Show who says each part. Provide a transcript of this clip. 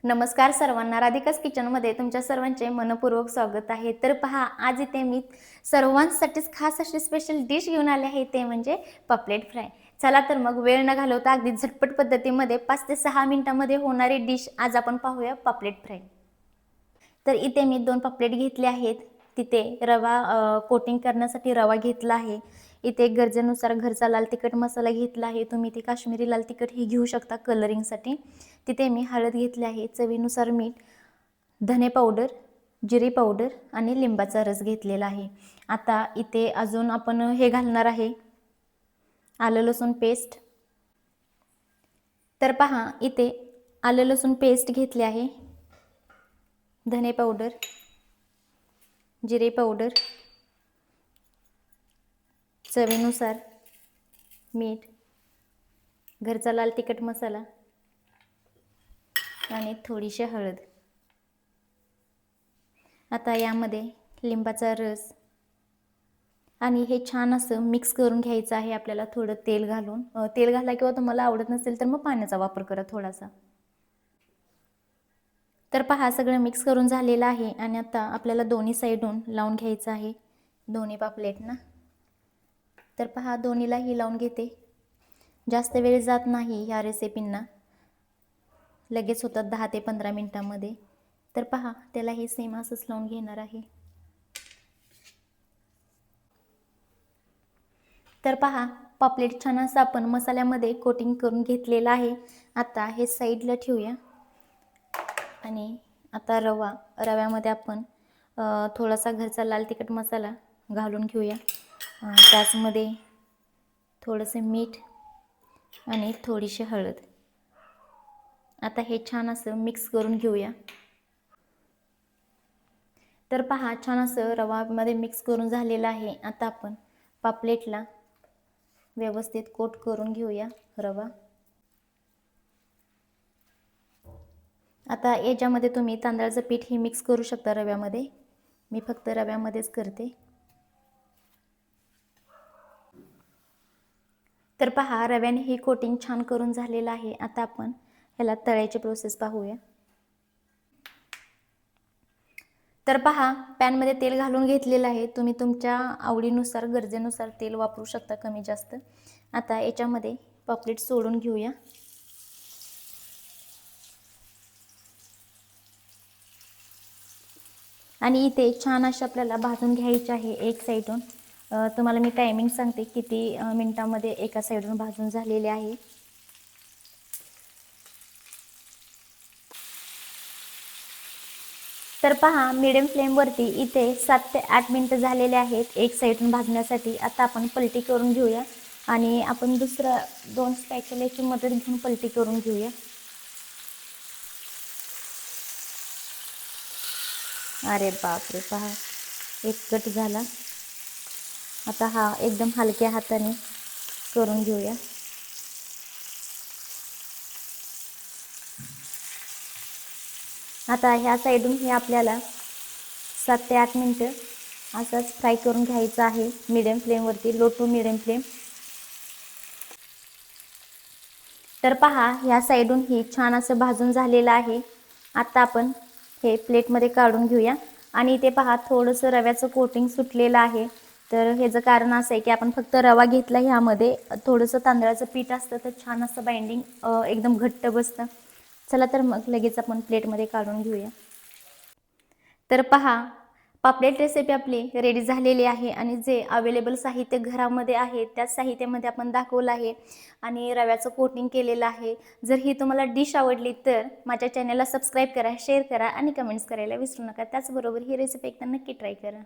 Speaker 1: नमस्कार सर्वांना, राधिकास किचनमध्ये तुमच्या सर्वांचे मनपूर्वक स्वागत आहे। तर पहा, आज इथे मी सर्वांसाठीच खास अशी स्पेशल डिश घेऊन आले आहे, ते म्हणजे पापलेट फ्राय। चला तर मग वेळ न घालवता अगदी झटपट पद्धतीमध्ये 5 ते 6 मिनिटांमध्ये होणारी डिश आज आपण पाहूया, पापलेट फ्राय। तर इथे मी 2 पापलेट घेतले आहेत। तिथे रवा कोटिंग करण्यासाठी रवा घेतला आहे। इथे गरजेनुसार घरचा लाल तिखट मसाला घेतला आहे। तुम्ही ते काश्मीरी लाल तिखट ही घेऊ शकता कलरिंगसाठी। तिथे मी हळद घेतली आहे, चवीनुसार मीठ, धने पावडर, जिरे पावडर आणि लिंबाचा रस घेतलेला आहे। आता इथे अजून आपण हे घालणार आहे, आलं लसूण पेस्ट। तर पहा, इथे आलं लसूण पेस्ट घेतले आहे, धने पावडर, जिरे पावडर, चवीनुसार मीठ, घरचा लाल तिखट मसाला आणि थोडीशी हळद। आता यामध्ये लिंबाचा रस आणि हे छान असं मिक्स करून घ्यायचं आहे आपल्याला, थोडं तेल घालून। तेल घाला किंवा तुम्हाला आवडत नसेल तर मग पाण्याचा वापर करा थोडासा। तर पहा, सगळं मिक्स करून झालेलं आहे आणि आता आपल्याला दोन्ही साइडून लावून घ्यायचं आहे, दोन्ही पापलेटना। तर पहा, दोन्हीलाही लावून घेते। जास्त वेळ जात नाही ह्या रेसिपींना, लगेच होतात 10 ते 15 मिनिटांमध्ये। तर पहा, त्यालाही सेम असंच लावून घेणार आहे। तर पहा, पापलेट छान असं आपण मसाल्यामध्ये कोटिंग करून घेतलेलं आहे। आता हे साईडला ठेवूया आणि आता रव्यामध्ये आपण थोडासा घरचा लाल तिखट मसाला घालून घेऊया। त्याचमध्ये थोडंसं मीठ आणि थोडीशी हळद। आता हे छान असं मिक्स करून घेऊया। तर पहा, छान असं रवामध्ये मिक्स करून झालेलं आहे। आता आपण पापलेटला व्यवस्थित कोट करून घेऊया रवा। आता याच्यामध्ये तुम्ही तांदळाचं पीठ ही मिक्स करू शकता रव्यामध्ये, मी फक्त रव्यामध्येच करते। तर पहा, रव्याने ही कोटिंग छान करून झालेलं आहे। आता आपण ह्याला तळायची प्रोसेस पाहूया। तर पहा, पॅनमध्ये तेल घालून घेतलेलं आहे। तुम्ही तुमच्या आवडीनुसार, गरजेनुसार तेल वापरू शकता, कमी जास्त। आता याच्यामध्ये पापलेट सोडून घेऊया। आणि इथे छान अशा आपल्याला भाजून घ्यायचे आहे एक साईडून। तुम्हाला मी टायमिंग सांगते किती मिनिटांमध्ये एका साईडून भाजून झालेले आहे। तर पहा, मीडियम फ्लेमवरती इथे 7 ते 8 मिनिटं झालेले आहेत एक साईडून भाजण्यासाठी। आता आपण पलटी करून घेऊया आणि आपण दुसऱ्या 2 स्पॅच्युलाची मदत घेऊन पलटी करून घेऊया। अरे बापरे, पहा, एक कट झाला। आता हा एकदम हलक्या हाताने करून घेऊया। आता ह्या साईडून हे आपल्याला 7 ते 8 मिनिटं असंच फ्राय करून घ्यायचं आहे, मीडियम फ्लेमवरती, लो टू मीडियम फ्लेम। तर पहा, ह्या साईडून ही छान असं भाजून झालेलं आहे। आता आपण हे प्लेटमध्ये काढून घेऊया। आणि इथे पहा, थोडंसं रव्याचं कोटिंग सुटलेलं आहे। तर ह्याचं कारण असं आहे की आपण फक्त रवा घेतला, ह्यामध्ये थोडंसं तांदळाचं पीठ असतं, तर छान असं बाइंडिंग एकदम घट्ट बसतं। चला तर मग लगेच आपण प्लेटमध्ये काढून घेऊया। तर पहा, पापलेट रेसिपी आपली रेडी झालेली आहे आणि जे अवेलेबल साहित्य घरामध्ये आहे त्याच साहित्यामध्ये आपण दाखवलं आहे आणि रव्याचं कोटिंग केलेलं आहे। जर ही तुम्हाला डिश आवडली तर माझ्या चॅनलला सबस्क्राईब करा, शेअर करा आणि कमेंट्स करायला विसरू नका। त्याचबरोबर ही रेसिपी एकदा नक्की ट्राय करा।